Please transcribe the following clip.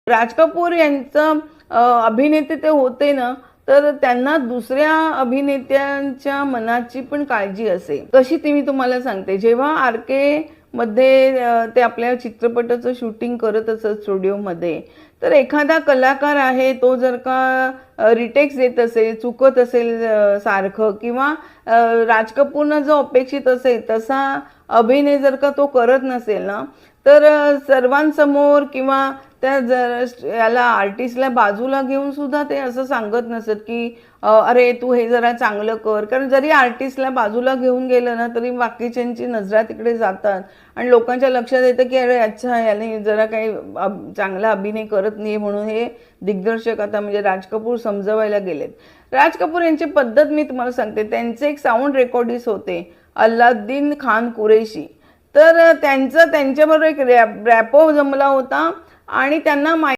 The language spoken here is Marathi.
राज कपूर यांचं अभिनेते ते होते ना, तर त्यांना दुसऱ्या अभिनेत्यांच्या मनाची पण काळजी असे. कशी ती मी तुम्हाला सांगते. जेव्हा आर.के. मध्ये ते आपल्या चित्रपटाचं शूटिंग करत असत स्टुडिओमध्ये, तर एखादा कलाकार आहे तो जर का रिटेक्स देत असेल, चुकत असेल सारखं, किंवा राज कपूरनं जो अपेक्षित असेल तसा अभिनय जर का तो करत नसेल ना, तर सर्वांसमोर किंवा त्या जर याला आर्टिस्टला बाजूला घेऊन सुद्धा ते असं सांगत नसत की अरे तू हे जरा चांगलं कर. कारण जरी आर्टिस्टला बाजूला घेऊन गेलं ना, तरी बाकीच्यांची नजरा तिकडे जातात आणि लोकांच्या लक्षात येतं की अरे अच्छा याने जरा काही चांगला अभिनय करत नाही, म्हणून हे दिग्दर्शक आता म्हणजे राज कपूर समजवायला गेलेत. राज कपूर यांची पद्धत मी तुम्हाला सांगते. त्यांचे एक साऊंड रेकॉर्डिस्ट होते, अल्लाउद्दीन खान कुरेशी. तर त्यांच्याबरोबर एक रॅपो जमला होता आणि त्यांना